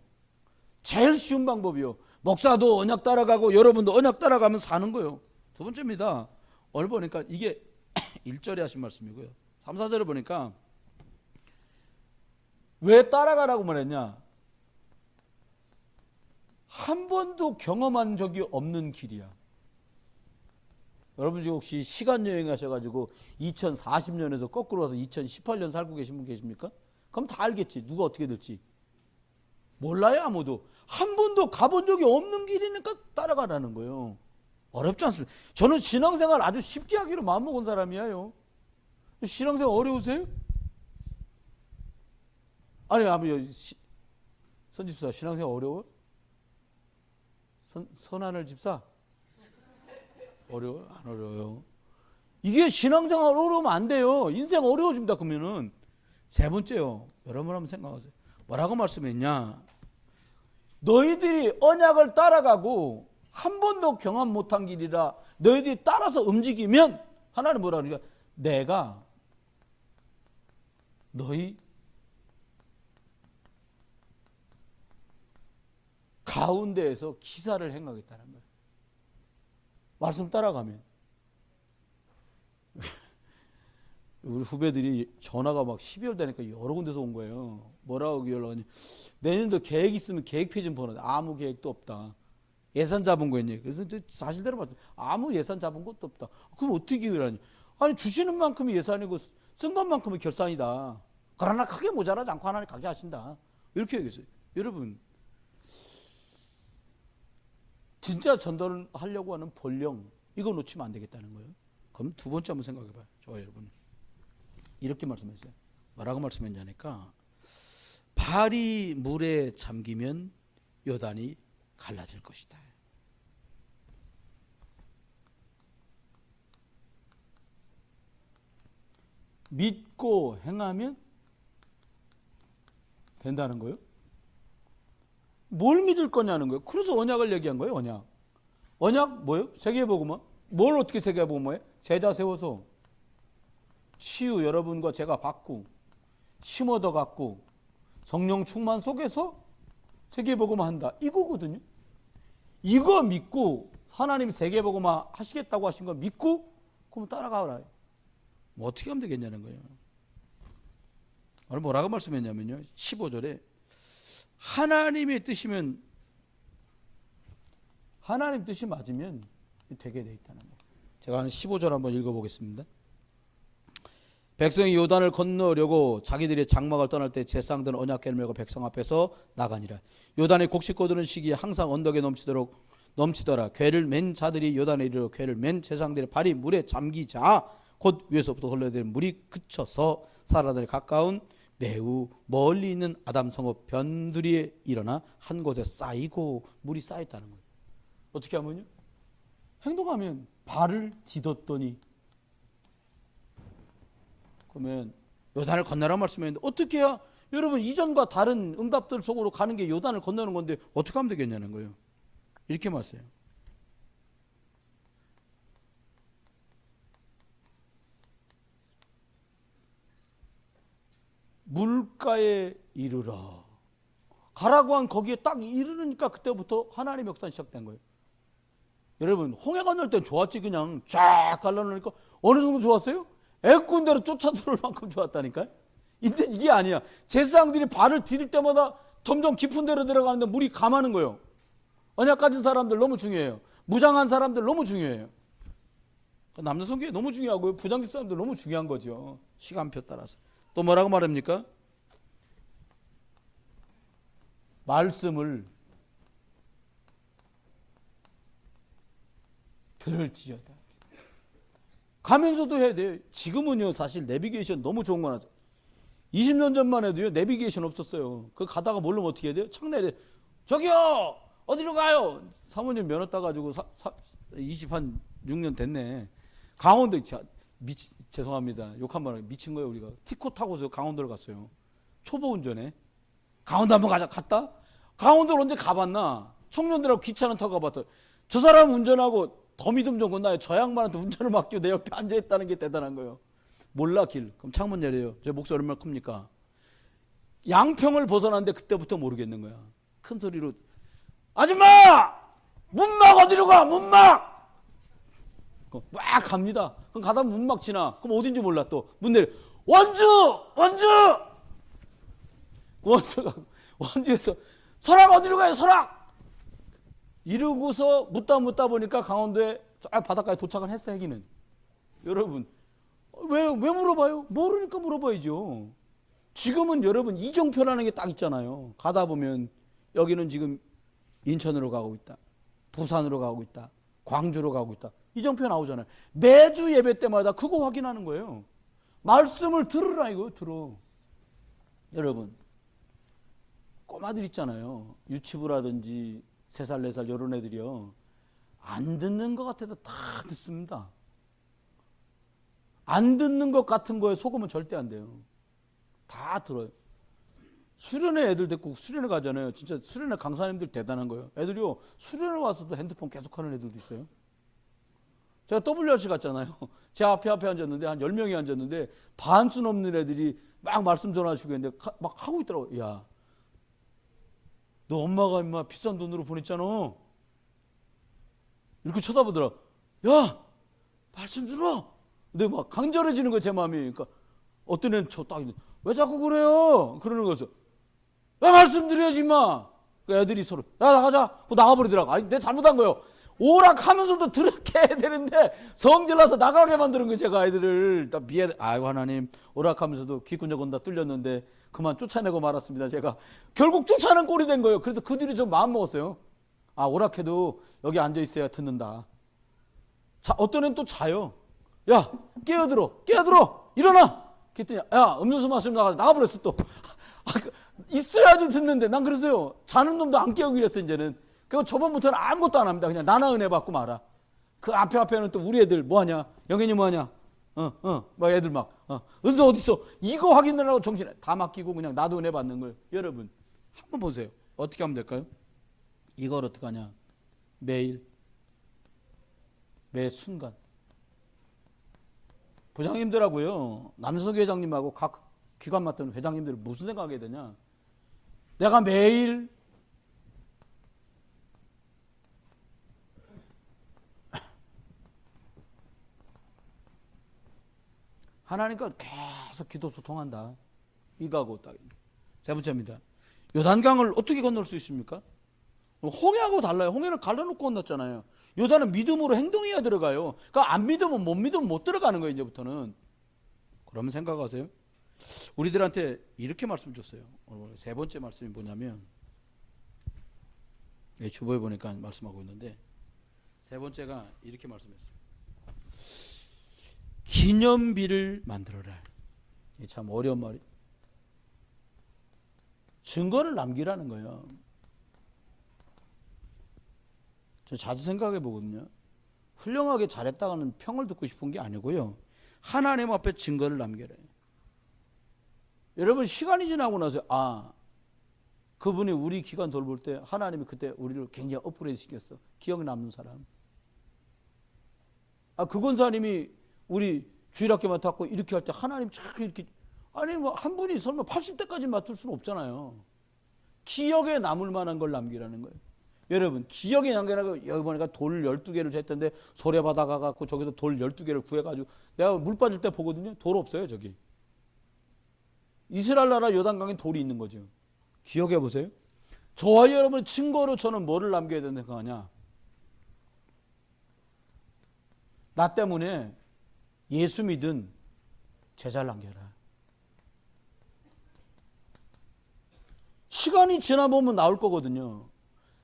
제일 쉬운 방법이요. 목사도 언약 따라가고 여러분도 언약 따라가면 사는 거예요. 두 번째입니다. 오늘 보니까 이게 1절에 하신 말씀이고요. 3, 4절에 보니까 왜 따라가라고 말했냐. 한 번도 경험한 적이 없는 길이야. 여러분 지금 혹시 시간 여행하셔가지고 2040년에서 거꾸로 와서 2018년 살고 계신 분 계십니까? 그럼 다 알겠지. 누가 어떻게 될지. 몰라요 아무도. 한 번도 가본 적이 없는 길이니까 따라가라는 거예요. 어렵지 않습니다. 저는 신앙생활 아주 쉽게 하기로 마음먹은 사람이에요. 신앙생활 어려우세요? 아니 선집사 신앙생활 어려워요? 선하늘 집사? 어려워요? 안 어려워요? 이게 신앙생활 어려우면 안 돼요. 인생 어려워집니다. 그러면은 세 번째요. 여러분 한번 생각하세요. 뭐라고 말씀했냐? 너희들이 언약을 따라가고 한 번도 경험 못한 길이라 너희들이 따라서 움직이면 하나님 뭐라 그러니까 내가 너희 가운데에서 기사를 행하겠다는 거예요. 말씀 따라가면. 우리 후배들이 전화가 막 12월 되니까 여러 군데서 온 거예요. 뭐라고 연락하니 내년도 계획 있으면 계획표 좀 보내. 아무 계획도 없다. 예산 잡은 거 있니? 그래서 사실대로 봤더니 아무 예산 잡은 것도 없다. 그럼 어떻게 하니? 아니 주시는 만큼이 예산이고 쓴 것만큼이 결산이다. 그러나 크게 모자라지 않고 하나님 가게 하신다. 이렇게 얘기했어요. 여러분 진짜 전달하려고 하는 본령 이거 놓치면 안 되겠다는 거예요. 그럼 두 번째 한번 생각해 봐요. 좋아요 여러분. 이렇게 말씀했어요. 뭐라고 말씀했냐니까 발이 물에 잠기면 요단이 갈라질 것이다. 믿고 행하면 된다는 거예요. 뭘 믿을 거냐는 거예요. 그래서 언약을 얘기한 거예요. 언약 뭐예요? 세계복음화. 뭘 어떻게 세계복음화해? 제자 세워서 치유 여러분과 제가 받고 힘 얻어 갖고 성령 충만 속에서 세계복음화 한다. 이거거든요. 이거 믿고 하나님이 세계복음화 하시겠다고 하신 거 믿고 그럼 따라가라. 뭐 어떻게 하면 되겠냐는 거예요. 오늘 뭐라고 말씀했냐면요. 15절에 하나님의 뜻이면 하나님 뜻이 맞으면 되게 돼 있다는 거예요. 제가 한 15절 한번 읽어보겠습니다. 백성이 요단을 건너려고 자기들이 장막을 떠날 때 제사장들은 언약궤를 메고 백성 앞에서 나가니라. 요단의 곡식 거두는 시기에 항상 언덕에 넘치더라. 궤를 맨 자들이 요단에 이르러 궤를 맨 제사장들의 발이 물에 잠기자 곧 위에서부터 흘러내리는 물이 그쳐서 사람들이 가까운 매우 멀리 있는 아담 성읍 변두리에 일어나 한 곳에 쌓이고 물이 쌓였다는 거예요. 어떻게 하면요? 행동하면 발을 디뎠더니 그러면 요단을 건너라는 말씀했는데 어떻게 해야 여러분 이전과 다른 응답들 속으로 가는 게 요단을 건너는 건데 어떻게 하면 되겠냐는 거예요. 이렇게 말씀해요. 물가에 이르러 가라고 한 거기에 딱 이르니까 그때부터 하나님의 역사는 시작된 거예요. 여러분 홍해 건널 땐 좋았지. 그냥 쫙 갈라놓으니까 어느 정도 좋았어요? 애꾼대로 쫓아 들어올 만큼 좋았다니까요. 근데 이게 아니야. 제사장들이 발을 디딜 때마다 점점 깊은 데로 들어가는데 물이 감하는 거예요. 언약 가진 사람들 너무 중요해요. 무장한 사람들 너무 중요해요. 남자 성교회 너무 중요하고요. 부장집 사람들 너무 중요한 거죠. 시간표 따라서. 또 뭐라고 말합니까? 말씀을 들을지어다. 가면서도 해야 돼요. 지금은요 사실 내비게이션 너무 좋은 거 하죠. 20년 전만 해도요 내비게이션 없었어요. 그 가다가 모르면 어떻게 해야 돼요? 창 내려 저기요 어디로 가요? 사모님 면허 따가지고 6년 됐네. 강원도 죄송합니다. 욕 한 번 미친 거예요. 우리가 티코 타고서 강원도를 갔어요. 초보 운전에. 강원도 한번 갔다? 강원도를 언제 가봤나? 청년들하고 기차는 타고 가봤다. 저 사람 운전하고 더 믿음 좀 건나요. 저 양반한테 운전을 맡기고 내 옆에 앉아있다는 게 대단한 거예요. 몰라 길. 그럼 창문 열려요. 제 목소리 얼마나 큽니까? 양평을 벗어났는데 그때부터 모르겠는 거야. 큰 소리로 아줌마! 문막 어디로 가? 문막! 막 갑니다. 그럼 가다 문막 지나. 그럼 어딘지 몰라 또. 문 내려. 원주! 원주! 원주에서 설악 어디로 가요? 설악! 이러고서 묻다 보니까 강원도에 쫙 바닷가에 도착을 했어. 애기는. 여러분 왜 물어봐요? 모르니까 물어봐야죠. 지금은 여러분 이정표라는 게 딱 있잖아요. 가다 보면 여기는 지금 인천으로 가고 있다. 부산으로 가고 있다. 광주로 가고 있다. 이정표 나오잖아요. 매주 예배 때마다 그거 확인하는 거예요. 말씀을 들으라 이거요. 들어. 여러분 꼬마들 있잖아요. 유치부라든지 3살 4살 이런 애들이요. 안 듣는 것 같아도 다 듣습니다. 안 듣는 것 같은 거에 속으면 절대 안 돼요. 다 들어요. 수련회 애들 데리고 수련회 가잖아요. 진짜 수련회 강사님들 대단한 거예요. 애들이요. 수련회 와서도 핸드폰 계속 하는 애들도 있어요. 제가 WRC 갔잖아요. 제 앞에 앉았는데 한 10명이 앉았는데 반순 없는 애들이 막 말씀 전하시고 있는데 막 하고 있더라고요. 야, 너 엄마가 임마 비싼 돈으로 보냈잖아. 이렇게 쳐다보더라. 야, 말씀 들어. 근데 막 강렬해지는 거예요. 제 마음이. 그러니까 어떤 애는 저 딱 왜 자꾸 그래요? 그러는 거죠. 왜 말씀드려야지 임마. 그 애들이 서로 야 나가자. 그 나가버리더라고. 아니 내가 잘못한 거예요. 오락하면서도 들게 해야 되는데 성질나서 나가게 만드는 거예요. 제가 아이들을 다 미안해. 아이고 하나님 오락하면서도 귓구녕은 다 뚫렸는데 그만 쫓아내고 말았습니다. 제가 결국 쫓아낸 꼴이 된 거예요. 그래서 그 뒤로 좀 마음 먹었어요. 아 오락해도 여기 앉아있어야 듣는다. 자, 어떤 애는 또 자요. 야 깨어들어 일어나. 그랬더니 야 음료수 마시면 나가버렸어 또. 있어야지 듣는데 난 그랬어요. 자는 놈도 안 깨우기로 했어 이제는. 그리고 저번부터는 아무것도 안 합니다. 그냥 나나 은혜 받고 말아. 그 앞에는 또 우리 애들 뭐하냐. 영현이 뭐하냐. 막 애들 막 은서 어딨어. 이거 확인하려고 정신에 다 맡기고 그냥 나도 은혜 받는 거예요. 여러분 한번 보세요. 어떻게 하면 될까요? 이걸 어떻게 하냐. 매일 매 순간 부장님들하고요. 남성기 회장님하고 각 기관 맡은 회장님들 무슨 생각하게 되냐. 내가 매일 하나님과 계속 기도 소통한다. 이거하고 딱. 세 번째입니다. 요단강을 어떻게 건널 수 있습니까? 홍해하고 달라요. 홍해는 갈라놓고 건넜잖아요. 요단은 믿음으로 행동해야 들어가요. 그러니까 안 믿으면 못 들어가는 거예요. 이제부터는. 그러면 생각하세요. 우리들한테 이렇게 말씀 줬어요. 오늘 세 번째 말씀이 뭐냐면 주보에 보니까 말씀하고 있는데 세 번째가 이렇게 말씀했어요. 기념비를 만들어라. 이게 참 어려운 말이. 증거를 남기라는 거예요. 저 자주 생각해 보거든요. 훌륭하게 잘했다가는 평을 듣고 싶은 게 아니고요. 하나님 앞에 증거를 남겨라. 여러분 시간이 지나고 나서 그분이 우리 기관 돌볼 때 하나님이 그때 우리를 굉장히 업그레이드 시켰어. 기억 남는 사람. 그 권사님이 우리 주일학교 맡았고 이렇게 할 때 하나님 참 이렇게 아니 뭐 한 분이 설마 80대까지 맡을 수는 없잖아요. 기억에 남을 만한 걸 남기라는 거예요. 여러분 기억에 남기라고 여기 보니까 돌 12개를 쟀던데 소래바다 가갖고 저기서 돌 12개를 구해가지고 내가 물 빠질 때 보거든요. 돌 없어요 저기. 이스라엘 나라 요단강에 돌이 있는 거죠. 기억해 보세요. 저와 여러분의 증거로 저는 뭐를 남겨야 된다는 거 아냐. 나 때문에 예수 믿은 제자를 남겨라. 시간이 지나보면 나올 거거든요.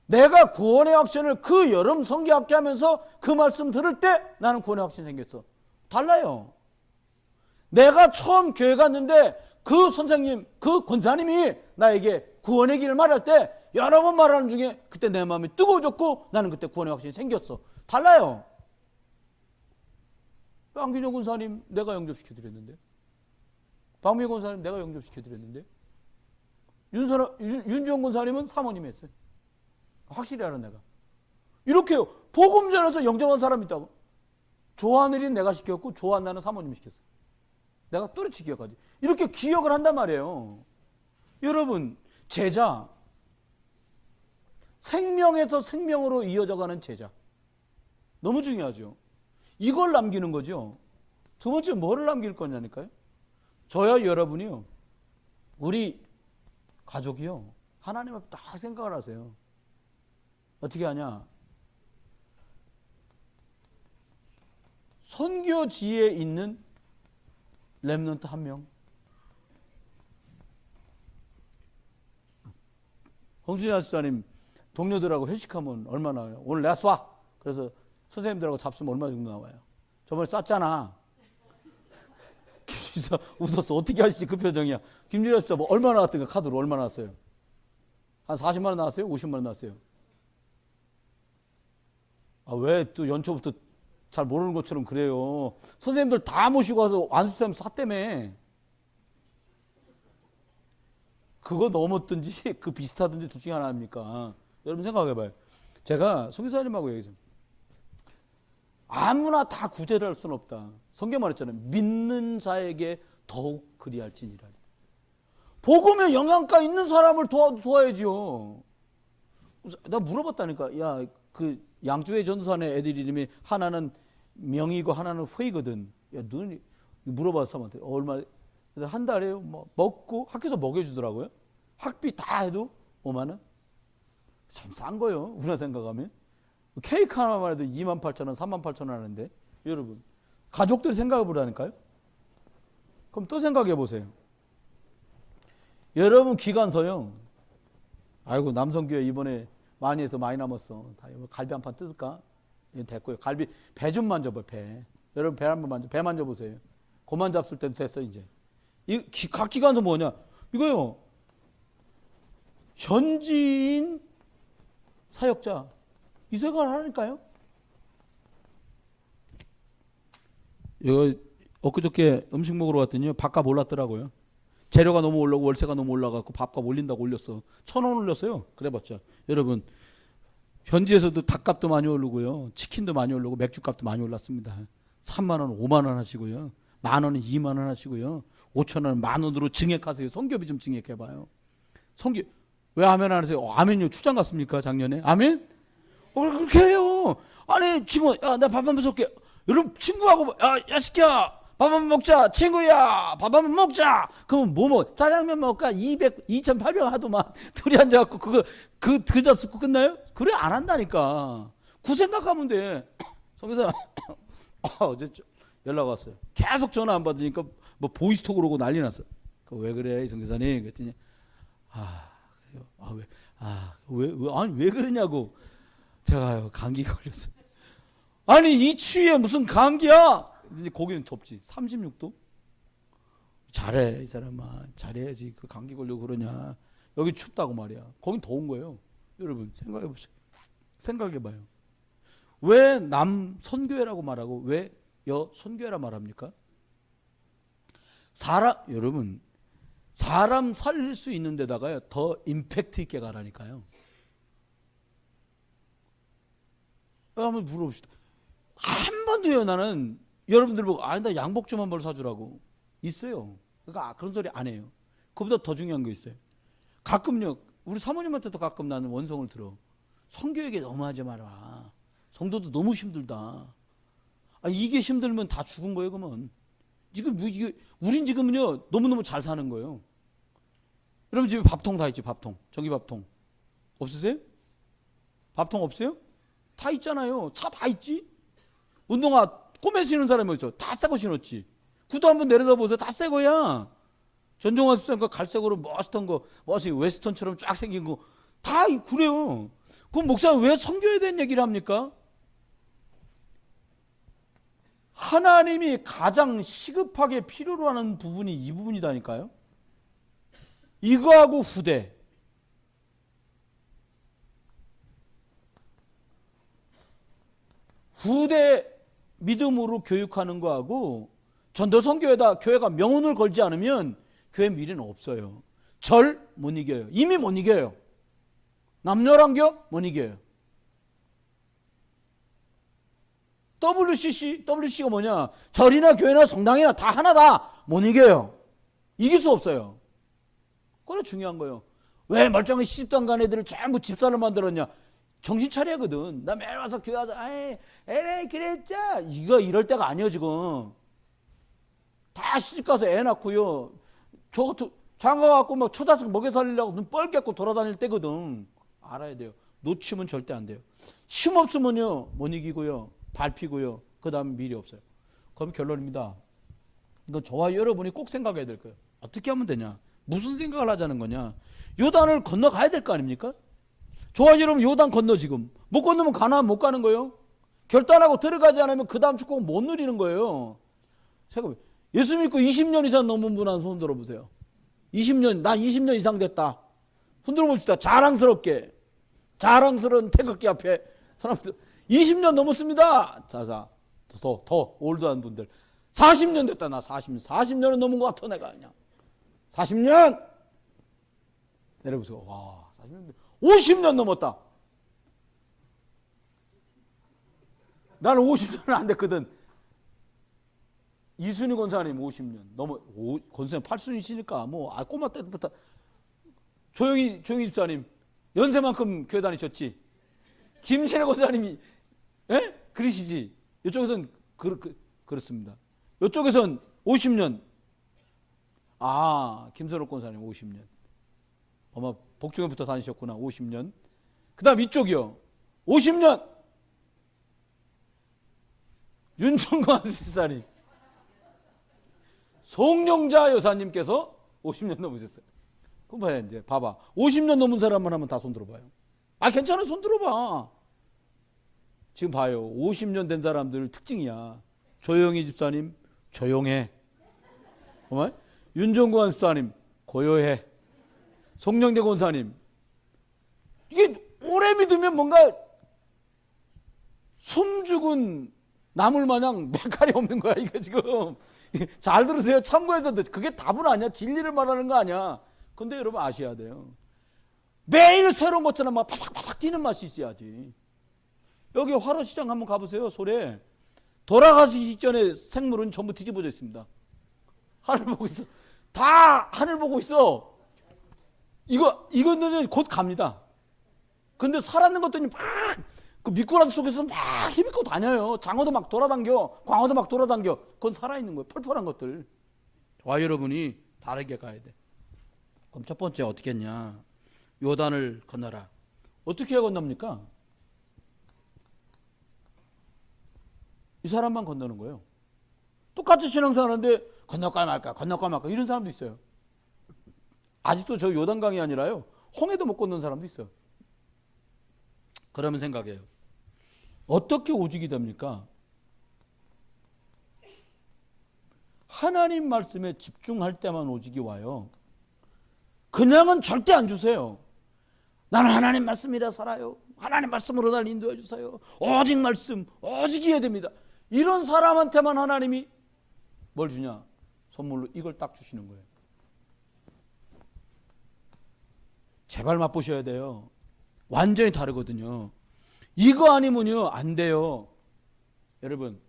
내가 구원의 확신을 그 여름 성경학교 하면서 그 말씀 들을 때 나는 구원의 확신이 생겼어. 달라요. 내가 처음 교회 갔는데 그 선생님, 그 권사님이 나에게 구원의 길을 말할 때 여러 번 말하는 중에 그때 내 마음이 뜨거워졌고 나는 그때 구원의 확신이 생겼어. 달라요. 안균영 군사님 내가 영접시켜드렸는데, 박미애 군사님 내가 영접시켜드렸는데, 윤주영 군사님은 사모님이 했어요. 확실히 알아 내가. 이렇게요. 복음 전해서 영접한 사람이 있다고. 조하늘이 내가 시켰고 조한나는 사모님이 시켰어요. 내가 또렷이 기억하지. 이렇게 기억을 한단 말이에요. 여러분, 제자, 생명에서 생명으로 이어져가는 제자, 너무 중요하죠. 이걸 남기는 거죠. 두 번째 뭐를 남길 거냐니까요. 저야 여러분이요, 우리 가족이요, 하나님 앞에 딱 생각을 하세요. 어떻게 하냐? 선교지에 있는 렘넌트 한 명, 홍준희 아수사님 동료들하고 회식하면 얼마 나와요? 오늘 내가 쏴. 그래서 선생님들하고 잡수면 얼마 정도 나와요? 저번에 쐈잖아. 김준희 웃었어. 어떻게 하시지? 그 표정이야. 김준희 아수사 뭐 얼마 나왔던가? 카드로 얼마 나왔어요? 한 40만 원 나왔어요? 50만 원 나왔어요? 아, 왜 또 연초부터 잘 모르는 것처럼 그래요? 선생님들 다 모시고 와서 안수사님 쐈다며. 그거 넘었든지 그 비슷하든지 둘 중에 하나 아닙니까? 여러분 생각해봐요. 제가 성교사님하고 얘기했어요. 아무나 다 구제를 할 수는 없다. 성경 말했잖아요. 믿는 자에게 더욱 그리할지니라. 복음에 영양가 있는 사람을 도와야지요. 나 물어봤다니까. 야, 그 양주의 전도사의 애들 이름이 하나는 명이고 하나는 회이거든. 야, 너는 물어봤어, 사람한테. 얼마? 한 달에 뭐 먹고 학교에서 먹여주더라고요. 학비 다 해도 5만 원? 참 싼 거예요. 우리나라 생각하면. 케이크 하나만 해도 28,000원, 38,000원 하는데, 여러분 가족들이 생각해 보라니까요. 그럼 또 생각해 보세요. 여러분 기관서요. 아이고 남성교회 이번에 많이 해서 많이 남았어. 다 갈비 한 판 뜯을까? 이건 됐고요. 갈비 배 좀 만져봐. 배. 여러분 배 한번 배 만져보세요. 그만 잡술 때도 됐어 이제. 각 기관서 뭐냐? 이거요. 현지인 사역자 이 생각을 하니까요. 이거 엊그저께 음식 먹으러 갔더니요, 밥값 올랐더라고요. 재료가 너무 올라고 월세가 너무 올라가고 밥값 올린다고 올렸어. 1,000원 올렸어요. 그래봤자 여러분 현지에서도 닭값도 많이 오르고요, 치킨도 많이 오르고 맥주값도 많이 올랐습니다. 3만 원, 5만 원 하시고요, 만 원은 2만 원 하시고요, 5천 원, 만 원으로 증액하세요. 선교비 좀 증액해봐요. 선교 왜 아멘 안 하세요? 아멘요. 출장 갔습니까 작년에? 아멘? 그렇게 해요. 아니 지금 야, 나 밥 한번 쏠게. 여러분 친구하고 야 시키야 밥 한번 먹자. 친구야 밥 한번 먹자. 그럼 뭐 먹어? 짜장면 먹을까? 2,800원 하도만 둘이 앉아갖고 그 잡수고 끝나요? 그래 안 한다니까. 그 생각하면 돼. 성교사 어제 연락 왔어요. 계속 전화 안 받으니까 뭐 보이스톡 그러고 난리 났어. 왜 그래 이 성교사님? 그랬더니 왜 그러냐고. 제가 감기 걸렸어요. 아니 이 추위에 무슨 감기야? 거기는 덥지. 36도. 잘해 이 사람아. 잘해야지. 그 감기 걸려 그러냐. 여기 춥다고 말이야. 거긴 더운 거예요. 여러분 생각해 보세요. 생각해 봐요. 왜 남 선교회라고 말하고 왜 여 선교회라 말합니까? 여러분 사람 살릴 수 있는 데다가요 더 임팩트 있게 가라니까요. 한번 물어봅시다. 한 번도요 나는 여러분들 보고 나 양복 좀 한 벌 사주라고 있어요. 그러니까 그런 소리 안 해요. 그보다 더 중요한 거 있어요. 가끔요 우리 사모님한테도 가끔 나는 원성을 들어. 선교에게 너무 하지 마라. 성도도 너무 힘들다. 이게 힘들면 다 죽은 거예요 그러면. 지금 우린 지금은요 너무너무 잘 사는 거예요. 여러분 집에 밥통 다 있지. 밥통 전기밥통 없으세요? 밥통 없어요? 다 있잖아요. 차 다 있지. 운동화 꼬매 신는 사람이 있어. 다 새 거 신었지. 구두 한번 내려다보세요. 다 새 거야. 전종환 수장과 갈색으로 멋있던 거, 웨스턴처럼 쫙 생긴 거 다 그래요. 그럼 목사님 왜 선교에 대한 얘기를 합니까? 하나님이 가장 시급하게 필요로 하는 부분이 이 부분이다니까요. 이거하고 후대. 후대 믿음으로 교육하는 거하고 전도선교회다 교회가 명운을 걸지 않으면 교회 미래는 없어요. 절 못 이겨요. 이미 못 이겨요. 남녀랑교 못 이겨요. WCC가 뭐냐? 절이나 교회나 성당이나 다 하나다. 못 이겨요. 이길 수 없어요. 그게 중요한 거예요. 왜 멀쩡한 시집도 안 간 애들을 전부 집사를 만들었냐? 정신 차려거든. 나 매일 와서 교회 와서 에이 그랬자 이거 이럴 때가 아니에요. 지금 다 시집가서 애 낳고요. 저 같은 장가갖고 막 초자식 먹여 살리려고 눈 뻘개고 돌아다닐 때거든. 알아야 돼요. 놓치면 절대 안 돼요. 힘 없으면요 못 이기고요. 밟히고요. 그 다음에 미래 없어요. 그럼 결론입니다. 이건 저와 여러분이 꼭 생각해야 될 거예요. 어떻게 하면 되냐? 무슨 생각을 하자는 거냐? 요단을 건너가야 될 거 아닙니까? 저와 여러분 요단 건너 지금. 못 건너면 가나안 못 가는 거예요. 결단하고 들어가지 않으면 그 다음 축복은 못 누리는 거예요. 생각해. 예수 믿고 20년 이상 넘은 분 한 손 들어보세요. 20년, 나 20년 이상 됐다. 손 들어봅시다. 자랑스러운 태극기 앞에 사람들 20년 넘었습니다. 자, 더 올드한 분들 40년 됐다. 나 40년은 넘은 것 같아 내가 그냥 40년 내려보세요. 와 40년 50년 넘었다. 나는 50년은 안 됐거든. 이순희 권사님 50년 넘어 권사님 8순이시니까 뭐 꼬마 때부터 조용히 집사님 연세만큼 교회 다니셨지. 김신혜 권사님이 그러시지. 이쪽에선 그렇습니다. 이쪽에선 50년. 김선옥 권사님 50년. 아마 복중에부터 다니셨구나. 50년. 그 다음 이쪽이요. 50년. 윤정관 집사님. 송영자 여사님께서 50년 넘으셨어요. 그럼 봐요, 이제. 봐봐. 50년 넘은 사람만 하면 다 손 들어봐요. 괜찮아. 손 들어봐. 지금 봐요. 50년 된 사람들 특징이야. 조영희 집사님, 조용해. 윤정관 집사님, 고요해. 송영대 권사님. 이게 오래 믿으면 뭔가 숨죽은 나물 마냥 맥칼이 없는 거야, 이거 지금. 잘 들으세요. 참고해서 그게 답은 아니야. 진리를 말하는 거 아니야. 근데 여러분 아셔야 돼요. 매일 새로운 것처럼 막 파삭파삭 뛰는 맛이 있어야지. 여기 화로시장 한번 가보세요. 소래. 돌아가시기 전에 생물은 전부 뒤집어져 있습니다. 하늘 보고 있어. 다 하늘 보고 있어. 이거는 곧 갑니다. 근데 살아있는 것들이 막 그 미꾸라지 속에서 막 힘입고 다녀요. 장어도 막 돌아다녀. 광어도 막 돌아다녀. 그건 살아있는 거예요. 펄펄한 것들. 저와 여러분이 다르게 가야 돼. 그럼 첫 번째 어떻게 했냐? 요단을 건너라. 어떻게 건넙니까? 이 사람만 건너는 거예요. 똑같이 신앙생활하는데 건너까 말까 이런 사람도 있어요. 아직도 저 요단강이 아니라요. 홍해도 못 건너는 사람도 있어요. 그러면 생각해요. 어떻게 오직이 됩니까? 하나님 말씀에 집중할 때만 오직이 와요. 그냥은 절대 안 주세요. 나는 하나님 말씀이라 살아요. 하나님 말씀으로 날 인도해 주세요. 오직 말씀, 오직 이해야 됩니다. 이런 사람한테만 하나님이 뭘 주냐? 선물로 이걸 딱 주시는 거예요. 제발 맛보셔야 돼요. 완전히 다르거든요. 이거 아니면요 안 돼요. 여러분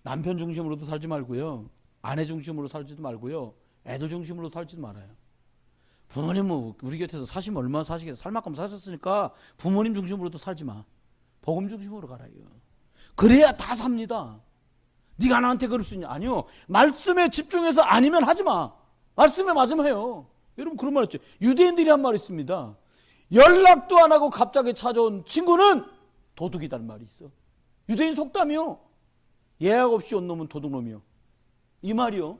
남편 중심으로도 살지 말고요. 아내 중심으로 살지도 말고요. 애들 중심으로 살지도 말아요. 부모님은 우리 곁에서 사시면 얼마나 사시겠어요. 살 만큼 사셨으니까 부모님 중심으로도 살지 마. 복음 중심으로 가라 이거. 그래야 다 삽니다. 네가 나한테 그럴 수 있냐? 아니요. 말씀에 집중해서 아니면 하지 마. 말씀에 맞으면 해요. 여러분 그런 말 했죠. 유대인들이 한 말 있습니다. 연락도 안 하고 갑자기 찾아온 친구는 도둑이라는 말이 있어. 유대인 속담이요. 예약 없이 온 놈은 도둑놈이요. 이 말이요.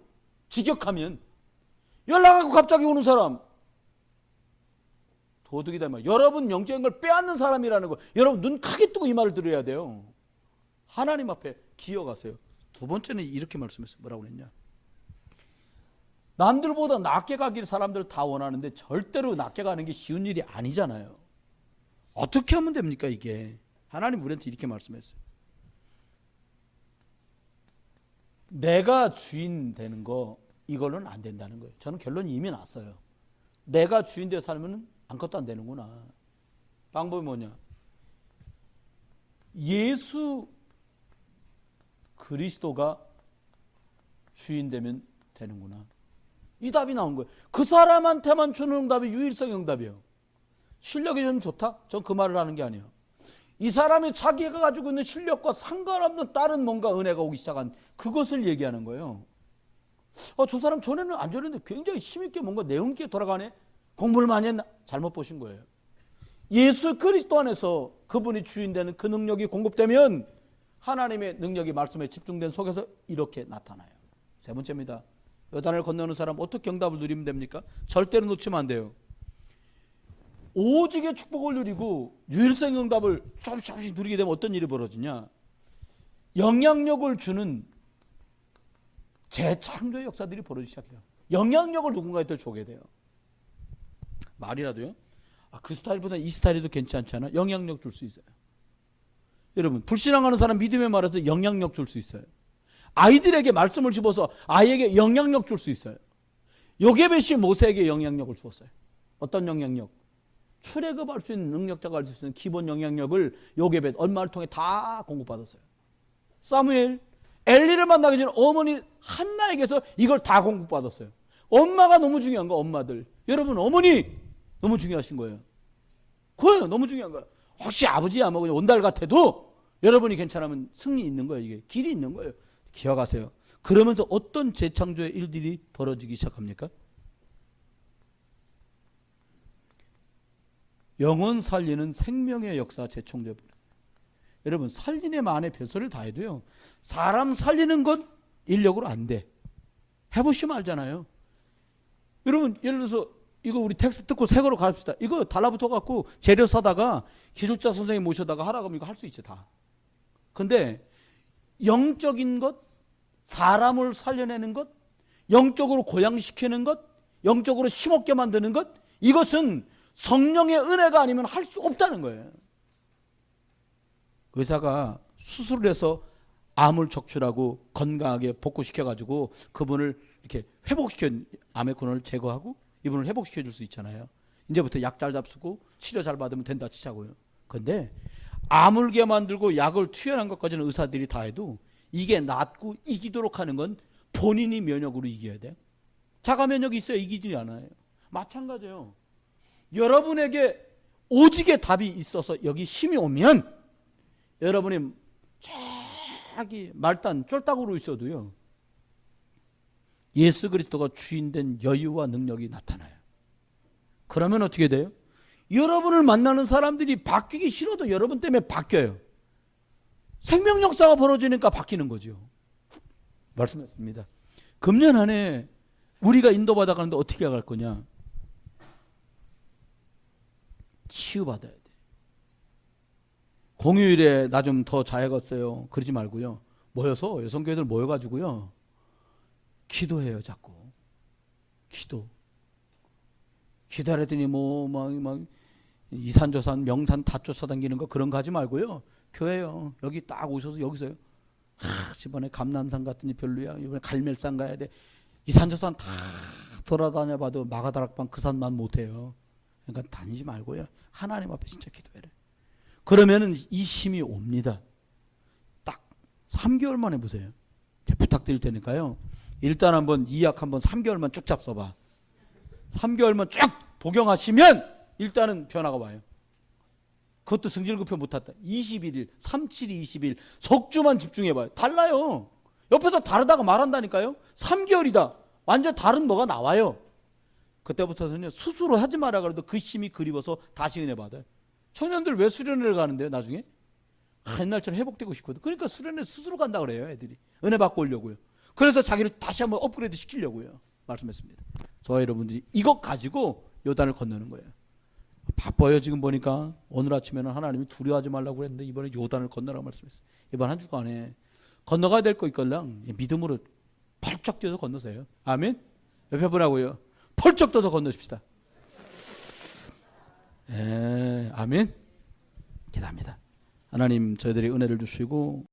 직역하면 연락하고 갑자기 오는 사람 도둑이다 말. 여러분 영적인 걸 빼앗는 사람이라는 거. 여러분 눈 크게 뜨고 이 말을 들어야 돼요. 하나님 앞에 기어가세요. 두 번째는 이렇게 말씀했어요. 뭐라고 그랬냐? 남들보다 낮게 가길 사람들 다 원하는데 절대로 낮게 가는 게 쉬운 일이 아니잖아요. 어떻게 하면 됩니까 이게? 하나님 우리한테 이렇게 말씀했어요. 내가 주인 되는 거 이걸로는 안 된다는 거예요. 저는 결론이 이미 났어요. 내가 주인 되어 살면 아무것도 안 되는구나. 방법이 뭐냐? 예수 그리스도가 주인 되면 되는구나. 이 답이 나온 거예요. 그 사람한테만 주는 응답이 유일성 응답이에요. 실력이 좀 좋다? 전 그 말을 하는 게 아니에요. 이 사람이 자기가 가지고 있는 실력과 상관없는 다른 뭔가 은혜가 오기 시작한 그것을 얘기하는 거예요. 저 사람 전에는 안 저랬는데 굉장히 힘있게 뭔가 내용 있게 돌아가네. 공부를 많이 했나? 잘못 보신 거예요. 예수 그리스도 안에서 그분이 주인 되는 그 능력이 공급되면 하나님의 능력이 말씀에 집중된 속에서 이렇게 나타나요. 세 번째입니다. 요단을 건너는 사람 어떻게 응답을 누리면 됩니까? 절대로 놓치면 안 돼요. 오직의 축복을 누리고 유일성 응답을 조금씩 누리게 되면 어떤 일이 벌어지냐? 영향력을 주는 재창조의 역사들이 벌어지기 시작해요. 영향력을 누군가한테 주게 돼요. 말이라도요. 그 스타일보다 이 스타일이 더 괜찮잖아. 영향력 줄 수 있어요. 여러분, 불신앙하는 사람 믿음의 말에서 영향력 줄 수 있어요. 아이들에게 말씀을 집어서 아이에게 영향력 줄 수 있어요. 요게벳이 모세에게 영향력을 주었어요. 어떤 영향력? 출애굽할 수 있는 능력자가 할 수 있는 기본 영향력을 요게벳 엄마를 통해 다 공급받았어요. 사무엘, 엘리를 만나기 전에 어머니 한나에게서 이걸 다 공급받았어요. 엄마가 너무 중요한 거, 엄마들. 여러분, 어머니 너무 중요하신 거예요. 그거예요. 너무 중요한 거예요. 혹시 아버지야 뭐 그냥 온달 같아도 여러분이 괜찮으면 승리 있는 거예요. 이게 길이 있는 거예요. 기억하세요. 그러면서 어떤 재창조의 일들이 벌어지기 시작합니까? 영혼 살리는 생명의 역사 재창조해 버려요. 여러분, 살리는 만에 별소리를 다 해도요, 사람 살리는 것 인력으로 안 돼. 해보시면 알잖아요. 여러분, 예를 들어서 이거 우리 텍스트 듣고 새 거로 갑시다. 이거 달라붙어 갖고 재료 사다가 기술자 선생님 모셔다가 하라고 하면 이거 할 수 있죠, 다. 근데 영적인 것, 사람을 살려내는 것, 영적으로 고양시키는 것, 영적으로 힘없게 만드는 것, 이것은 성령의 은혜가 아니면 할 수 없다는 거예요. 의사가 수술을 해서 암을 적출하고 건강하게 복구시켜가지고 그분을 이렇게 회복시켜, 암의 근원을 제거하고 이분을 회복시켜 줄 수 있잖아요. 이제부터 약 잘 잡수고 치료 잘 받으면 된다 치자고요. 그런데 아물게 만들고 약을 투여한 것까지는 의사들이 다 해도 이게 낫고 이기도록 하는 건 본인이 면역으로 이겨야 돼요. 자가 면역이 있어야 이기지 않아요. 마찬가지예요. 여러분에게 오직의 답이 있어서 여기 힘이 오면 여러분이 자기 말단 쫄딱으로 있어도요, 예수 그리스도가 주인된 여유와 능력이 나타나요. 그러면 어떻게 돼요? 여러분을 만나는 사람들이 바뀌기 싫어도 여러분 때문에 바뀌어요. 생명 역사가 벌어지니까 바뀌는 거죠. 말씀했습니다. 금년 한 해 우리가 인도받아 가는데 어떻게 갈 거냐? 치유받아야 돼. 공휴일에 나 좀 더 자야겠어요. 그러지 말고요. 모여서 여성교회들 모여가지고요, 기도해요. 자꾸 기도하랬더니 막 이산저산 명산 다 쫓아다니는 거 그런 거 하지 말고요. 교회요. 여기 딱 오셔서 여기서요. 이번에 감남산 갔더니 별로야. 이번에 갈멜산 가야 돼. 이산저산 다 돌아다녀봐도 마가다락방 그 산만 못해요. 그러니까 다니지 말고요. 하나님 앞에 진짜 기도해라. 그러면은 이 힘이 옵니다. 딱 3개월만 해보세요. 제가 부탁드릴 테니까요. 일단 한번 이 약 한번 3개월만 쭉 잡숴봐. 3개월만 쭉 복용하시면 일단은 변화가 와요. 그것도 승질급여 못했다. 21일, 37이 20일 석주만 집중해봐요. 달라요. 옆에서 다르다고 말한다니까요. 3개월이다. 완전 다른 뭐가 나와요. 그때부터는요, 수술을 하지 마라 그래도 그 힘이 그리워서 다시 은혜 받아요. 청년들 왜 수련회를 가는데요, 나중에? 옛날처럼 회복되고 싶거든. 그러니까 수련회 스스로 간다 그래요, 애들이. 은혜 받고 오려고요. 그래서 자기를 다시 한번 업그레이드 시키려고요. 말씀했습니다. 저와 여러분들이 이것 가지고 요단을 건너는 거예요. 바빠요. 지금 보니까 오늘 아침에는 하나님이 두려워하지 말라고 그랬는데 이번에 요단을 건너라고 말씀했어요. 이번 한 주간에 건너가야 될 거 있걸랑 믿음으로 펄쩍 뛰어서 건너세요. 아멘. 옆에 분하고요, 펄쩍 뛰어서 건너십시다. 아멘. 기도합니다. 하나님, 저희들이 은혜를 주시고